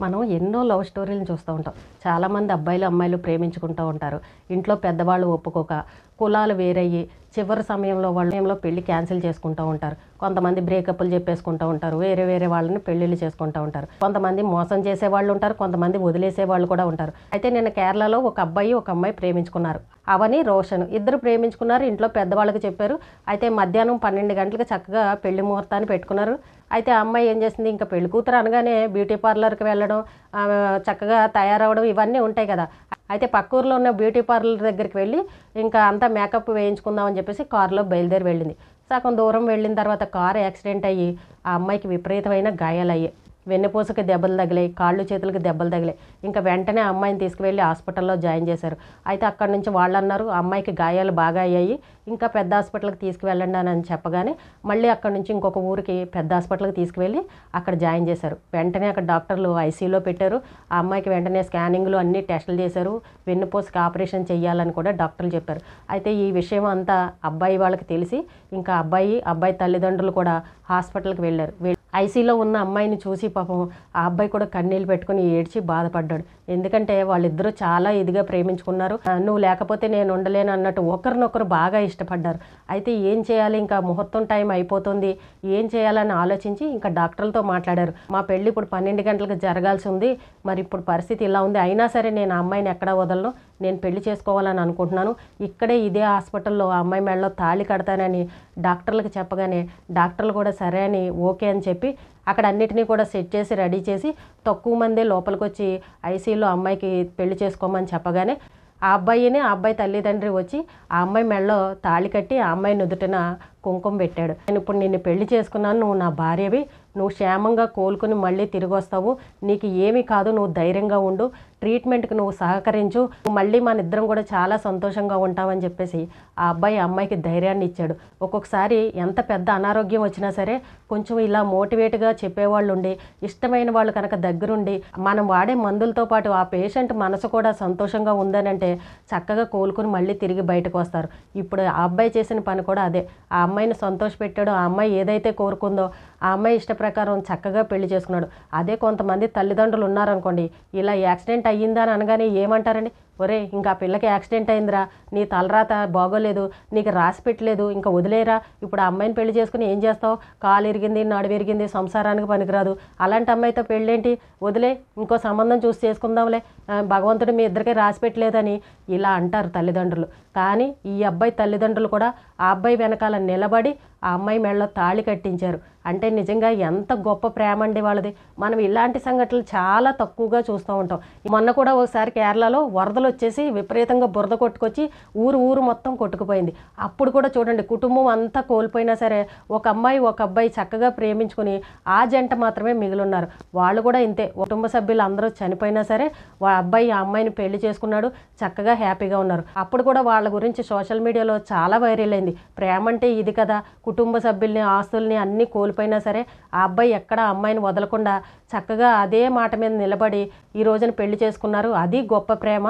మనం ఎన్నో లవ్ స్టోరీలను చూస్తూ ఉంటాం. చాలామంది అబ్బాయిలు అమ్మాయిలు ప్రేమించుకుంటూ ఉంటారు. ఇంట్లో పెద్దవాళ్ళు ఒప్పుకోక కులాలు వేరయ్యి చివరి సమయంలో పెళ్లి క్యాన్సిల్ చేసుకుంటూ ఉంటారు. కొంతమంది బ్రేకప్లు చెప్పేసుకుంటూ ఉంటారు. వేరే వేరే వాళ్ళని పెళ్ళిళ్ళు చేసుకుంటూ ఉంటారు. కొంతమంది మోసం చేసే వాళ్ళు ఉంటారు, కొంతమంది వదిలేసే వాళ్ళు కూడా ఉంటారు. అయితే నిన్న కేరళలో ఒక అబ్బాయి ఒక అమ్మాయి ప్రేమించుకున్నారు. అవని రోషన్ ఇద్దరు ప్రేమించుకున్నారు. ఇంట్లో పెద్దవాళ్ళకి చెప్పారు. అయితే మధ్యాహ్నం 12 గంటలకు చక్కగా పెళ్లి ముహూర్తాన్ని పెట్టుకున్నారు. అయితే ఆ అమ్మాయి ఏం చేసింది, ఇంకా పెళ్లి కూతురు అనగానే బ్యూటీ పార్లర్కి వెళ్ళడం, చక్కగా తయారవడం ఇవన్నీ ఉంటాయి కదా. అయితే పక్క ఊర్లో ఉన్న బ్యూటీ పార్లర్ దగ్గరికి వెళ్ళి ఇంకా అంతా మేకప్ వేయించుకుందామని చెప్పేసి కారులో బయలుదేరి వెళ్ళింది. సగం దూరం వెళ్ళిన తర్వాత కారు యాక్సిడెంట్ అయ్యి ఆ అమ్మాయికి విపరీతమైన గాయాలయ్యాయి. వెన్నుపూసకి దెబ్బలు తగిలాయి, కాళ్ళు చేతులకి దెబ్బలు తగిలాయి. ఇంకా వెంటనే అమ్మాయిని తీసుకువెళ్ళి హాస్పిటల్లో జాయిన్ చేశారు. అయితే అక్కడి నుంచి వాళ్ళు అన్నారు, అమ్మాయికి గాయాలు బాగా అయ్యాయి, ఇంకా పెద్ద హాస్పిటల్కి తీసుకువెళ్ళండి అని చెప్పగానే మళ్ళీ అక్కడి నుంచి ఇంకొక ఊరికి పెద్ద హాస్పిటల్కి తీసుకువెళ్ళి అక్కడ జాయిన్ చేశారు. వెంటనే అక్కడ డాక్టర్లు ఐసీయూలో పెట్టారు. ఆ అమ్మాయికి వెంటనే స్కానింగ్లు అన్ని టెస్టులు చేశారు. వెన్నుపూసకి ఆపరేషన్ చేయాలని కూడా డాక్టర్లు చెప్పారు. అయితే ఈ విషయం అంతా అబ్బాయి వాళ్ళకి తెలిసి ఇంకా అబ్బాయి తల్లిదండ్రులు కూడా హాస్పిటల్కి వెళ్ళారు. ఐసీలో ఉన్న అమ్మాయిని చూసి పాపం ఆ అబ్బాయి కూడా కన్నీళ్ళు పెట్టుకుని ఏడ్చి బాధపడ్డాడు. ఎందుకంటే వాళ్ళిద్దరూ చాలా ఇదిగా ప్రేమించుకున్నారు. నువ్వు లేకపోతే నేను ఉండలేను అన్నట్టు ఒకరినొకరు బాగా ఇష్టపడ్డారు. అయితే ఏం చేయాలి, ఇంకా ముహూర్తం టైం అయిపోతుంది, ఏం చేయాలని ఆలోచించి ఇంకా డాక్టర్లతో మాట్లాడారు. మా పెళ్ళి ఇప్పుడు 12 గంటలకు జరగాల్సి ఉంది, మరి ఇప్పుడు పరిస్థితి ఇలా ఉంది, అయినా సరే నేను ఆ అమ్మాయిని ఎక్కడా వదలను, నేను పెళ్లి చేసుకోవాలని అనుకుంటున్నాను, ఇక్కడే ఇదే హాస్పిటల్లో ఆ అమ్మాయి మెడలో తాళి కడతానని డాక్టర్లకు చెప్పగానే డాక్టర్లు కూడా సరే అని ఓకే అని చెప్పి అక్కడ అన్నిటినీ కూడా సెట్ చేసి రెడీ చేసి తక్కువ మందే లోపలికి వచ్చి ఐసీయూలో అమ్మాయికి పెళ్లి చేసుకోమని చెప్పగానే ఆ అబ్బాయి తల్లిదండ్రి వచ్చి ఆ అమ్మాయి మెడలో తాళి కట్టి ఆ అమ్మాయి నుదుటిన కుంకుమ పెట్టాడు. నేను ఇప్పుడు నిన్ను పెళ్లి చేసుకున్నాను, నువ్వు నా భార్యవి, నువ్వు క్షేమంగా కోలుకుని మళ్ళీ తిరిగి వస్తావు, నీకు ఏమీ కాదు, నువ్వు ధైర్యంగా ఉండు, ట్రీట్మెంట్కి నువ్వు సహకరించు, మళ్ళీ మన ఇద్దరం కూడా చాలా సంతోషంగా ఉంటామని చెప్పేసి ఆ అమ్మాయికి ధైర్యాన్ని ఇచ్చాడు. ఒక్కొక్కసారి ఎంత పెద్ద అనారోగ్యం వచ్చినా సరే కొంచెం ఇలా మోటివేట్గా చెప్పేవాళ్ళు ఉండి ఇష్టమైన వాళ్ళు కనుక దగ్గరుండి మనం వాడే మందులతో పాటు ఆ పేషెంట్ మనసు కూడా సంతోషంగా ఉందనంటే చక్కగా కోలుకుని మళ్ళీ తిరిగి బయటకు వస్తారు. ఇప్పుడు ఆ అబ్బాయి చేసిన పని కూడా అదే. ఆ అమ్మాయిని సంతోషపెట్టాడు. ఆ అమ్మాయి ఏదైతే కోరుకుందో ఆ అమ్మాయి ఇష్ట ప్రకారం చక్కగా పెళ్లి చేసుకున్నాడు. అదే కొంతమంది తల్లిదండ్రులు ఉన్నారనుకోండి, ఇలా యాక్సిడెంట్ అయ్యిందా అని అనగానే ఏమంటారండి, ఒరే ఇంకా ఆ పిల్లకి యాక్సిడెంట్ అయిందిరా, నీ తలరాత బాగోలేదు, నీకు రాసి పెట్టలేదు, ఇంకా వదిలేరా, ఇప్పుడు ఆ అమ్మాయిని పెళ్లి చేసుకుని ఏం చేస్తావు, కాలు ఇరిగింది, నడుము ఇరిగింది, సంసారానికి పనికిరాదు, అలాంటి అమ్మాయితో పెళ్ళేంటి, వదిలే, ఇంకో సంబంధం చూసి చేసుకుందాంలే, భగవంతుడు మీ ఇద్దరికీ రాసి పెట్టలేదని ఇలా అంటారు తల్లిదండ్రులు. కానీ ఈ అబ్బాయి తల్లిదండ్రులు కూడా ఆ అబ్బాయి వెనకాల నిలబడి ఆ అమ్మాయి మెడలో తాళి కట్టించారు. అంటే నిజంగా ఎంత గొప్ప ప్రేమ అండి వాళ్ళది. మనం ఇలాంటి సంఘటనలు చాలా తక్కువగా చూస్తూ ఉంటాం. మొన్న కూడా ఒకసారి కేరళలో వరదలు వచ్చేసి విపరీతంగా బురద కొట్టుకొచ్చి ఊరు మొత్తం కొట్టుకుపోయింది. అప్పుడు కూడా చూడండి, కుటుంబం అంతా కోల్పోయినా సరే ఒక అమ్మాయి ఒక అబ్బాయి చక్కగా ప్రేమించుకుని ఆ జంట మాత్రమే మిగిలిన్నారు. వాళ్ళు కూడా ఇంతే, కుటుంబ సభ్యులు అందరూ చనిపోయినా సరే ఆ అమ్మాయిని పెళ్లి చేసుకున్నాడు, చక్కగా హ్యాపీగా ఉన్నారు. అప్పుడు కూడా వాళ్ళ గురించి సోషల్ మీడియాలో చాలా వైరల్ అయింది. ప్రేమ అంటే ఇది కదా, కుటుంబ సభ్యుల్ని ఆస్తుల్ని అన్నీ కోల్పోయినా సరే ఆ అబ్బాయి ఎక్కడ అమ్మాయిని వదలకుండా చక్కగా అదే మాట మీద నిలబడి ఈ రోజున పెళ్లి చేసుకున్నారు. అది గొప్ప ప్రేమ,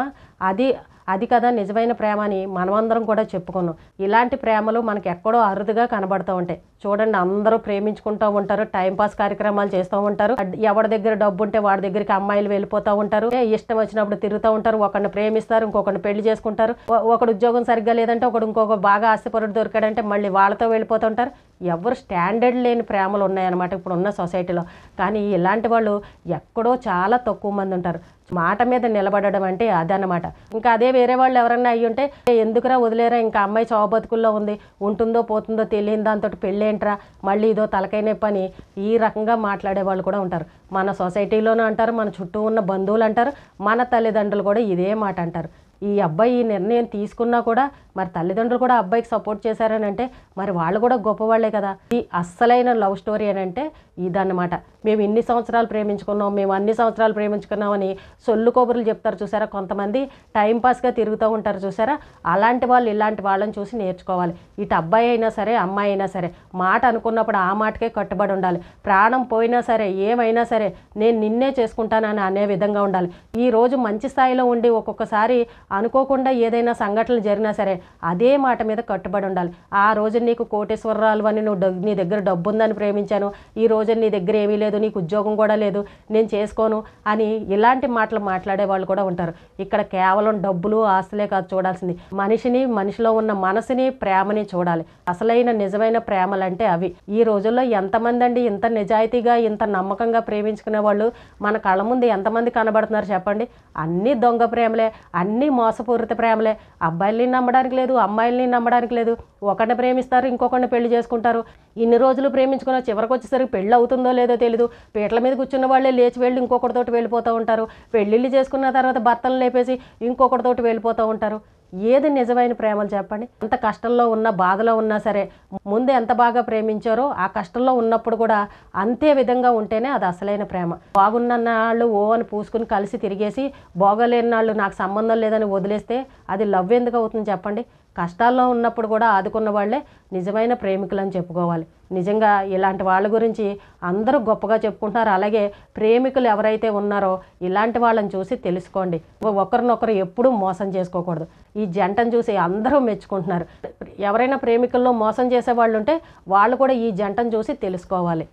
అది కదా నిజమైన ప్రేమ అని మనమందరం కూడా చెప్పుకున్నాం. ఇలాంటి ప్రేమలు మనకి ఎక్కడో అరుదుగా కనబడుతూ ఉంటాయి. చూడండి, అందరూ ప్రేమించుకుంటూ ఉంటారు, టైంపాస్ కార్యక్రమాలు చేస్తూ ఉంటారు, ఎవరి దగ్గర డబ్బు ఉంటే వాడి దగ్గరికి అమ్మాయిలు వెళ్ళిపోతూ ఉంటారు, ఇష్టం వచ్చినప్పుడు తిరుగుతూ ఉంటారు, ఒకరిని ప్రేమిస్తారు, ఇంకొకరిని పెళ్లి చేసుకుంటారు, ఒకడు ఉద్యోగం సరిగ్గా లేదంటే ఇంకొక బాగా ఆస్తిపరుడు దొరికాడంటే మళ్ళీ వాళ్ళతో వెళ్ళిపోతుంటారు. ఎవరు స్టాండర్డ్ లేని ప్రేమలు ఉన్నాయన్నమాట ఇప్పుడున్న సొసైటీలో. కానీ ఇలాంటి వాళ్ళు ఎక్కడో చాలా తక్కువ మంది ఉంటారు. మాట మీద నిలబడడం అంటే అదనమాట. ఇంకా అదే వేరే వాళ్ళు ఎవరన్నా అయ్యి ఉంటే ఎందుకురా వదిలేరా, ఇంకా అమ్మాయి చావు బతుకుల్లో ఉంది, ఉంటుందో పోతుందో తెలియని దాంతో పెళ్ళేంట్రా, మళ్ళీ ఇదో తలకాయ నొప్పి అని ఈ రకంగా మాట్లాడే వాళ్ళు కూడా ఉంటారు. మన సొసైటీలోనూ అంటారు, మన చుట్టూ ఉన్న బంధువులు అంటారు, మన తల్లిదండ్రులు కూడా ఇదే మాట అంటారు. ఈ అబ్బాయి ఈ నిర్ణయం తీసుకున్నా కూడా మరి తల్లిదండ్రులు కూడా అబ్బాయికి సపోర్ట్ చేశారని అంటే మరి వాళ్ళు కూడా గొప్పవాళ్లే కదా. ఈ అస్సలైన లవ్ స్టోరీ అని అంటే ఇదన్నమాట. మేము ఇన్ని సంవత్సరాలు ప్రేమించుకున్నాం, మేము అన్ని సంవత్సరాలు ప్రేమించుకున్నామని సొల్లు కబుర్లు చెప్తారు చూసారా, కొంతమంది టైంపాస్గా తిరుగుతూ ఉంటారు చూసారా, అలాంటి వాళ్ళు ఇలాంటి వాళ్ళని చూసి నేర్చుకోవాలి. ఇటు అబ్బాయి అయినా సరే అమ్మాయి అయినా సరే మాట అనుకున్నప్పుడు ఆ మాటకే కట్టుబడి ఉండాలి. ప్రాణం పోయినా సరే ఏమైనా సరే నేను నిన్నే చేసుకుంటానని అనే విధంగా ఉండాలి. ఈ రోజు మంచి స్థాయిలో ఉండి ఒక్కొక్కసారి అనుకోకుండా ఏదైనా సంఘటనలు జరిగినా సరే అదే మాట మీద కట్టుబడి ఉండాలి. ఆ రోజు నీకు కోటేశ్వరరాలు అని నీ దగ్గర డబ్బు ఉందని ప్రేమించాను, ఈ రోజు నీ దగ్గర ఏమీ లేదు, నీకు ఉద్యోగం కూడా లేదు, నేను చేసుకోను అని ఇలాంటి మాటలు మాట్లాడే వాళ్ళు కూడా ఉంటారు. ఇక్కడ కేవలం డబ్బులు ఆస్తులే కాదు చూడాల్సింది, మనిషిలో ఉన్న మనసుని ప్రేమని చూడాలి. అసలైన నిజమైన ప్రేమలంటే అవి. ఈ రోజుల్లో ఎంతమంది అండి ఇంత నిజాయితీగా ఇంత నమ్మకంగా ప్రేమించుకునే వాళ్ళు మన కళ్ళ ముందు ఎంతమంది కనబడుతున్నారు చెప్పండి. అన్నీ దొంగ ప్రేమలే, అన్నీ మోసపూరిత ప్రేమలే. అబ్బాయిల్ని నమ్మడానికి లేదు, అమ్మాయిల్ని నమ్మడానికి లేదు. ఒకరిని ప్రేమిస్తారు, ఇంకొకరిని పెళ్లి చేసుకుంటారు. ఇన్ని రోజులు ప్రేమించుకున్న చివరికి వచ్చేసరికి పెళ్ళి అవుతుందో లేదో తెలీదు. పీటల మీద కూర్చున్న వాళ్ళే లేచి వెళ్ళి ఇంకొకరితోటి వెళ్ళిపోతూ ఉంటారు. పెళ్ళిళ్ళు చేసుకున్న తర్వాత భర్తలు లేపేసి ఇంకొకరితోటి వెళ్ళిపోతూ ఉంటారు. ఏది నిజమైన ప్రేమలు చెప్పండి? అంత కష్టంలో ఉన్న బాధలో ఉన్నా సరే ముందు ఎంత బాగా ప్రేమించారో ఆ కష్టంలో ఉన్నప్పుడు కూడా అంతే విధంగా ఉంటేనే అది అసలైన ప్రేమ. బాగున్న నాళ్ళు ఓ అని పూసుకుని కలిసి తిరిగేసి బాగోలేని నాళ్ళు నాకు సంబంధం లేదని వదిలేస్తే అది లవ్ ఎందుకు అవుతుంది చెప్పండి? కష్టాల్లో ఉన్నప్పుడు కూడా ఆదుకున్న వాళ్ళే నిజమైన ప్రేమికులు అని చెప్పుకోవాలి. నిజంగా ఇలాంటి వాళ్ళ గురించి అందరూ గొప్పగా చెప్పుకుంటున్నారు. అలాగే ప్రేమికులు ఎవరైతే ఉన్నారో ఇలాంటి వాళ్ళని చూసి తెలుసుకోండి. ఒకరినొకరు ఎప్పుడూ మోసం చేసుకోకూడదు. ఈ జంటను చూసి అందరూ మెచ్చుకుంటున్నారు. ఎవరైనా ప్రేమికుల్లో మోసం చేసే వాళ్ళు ఉంటే వాళ్ళు కూడా ఈ జంటను చూసి తెలుసుకోవాలి.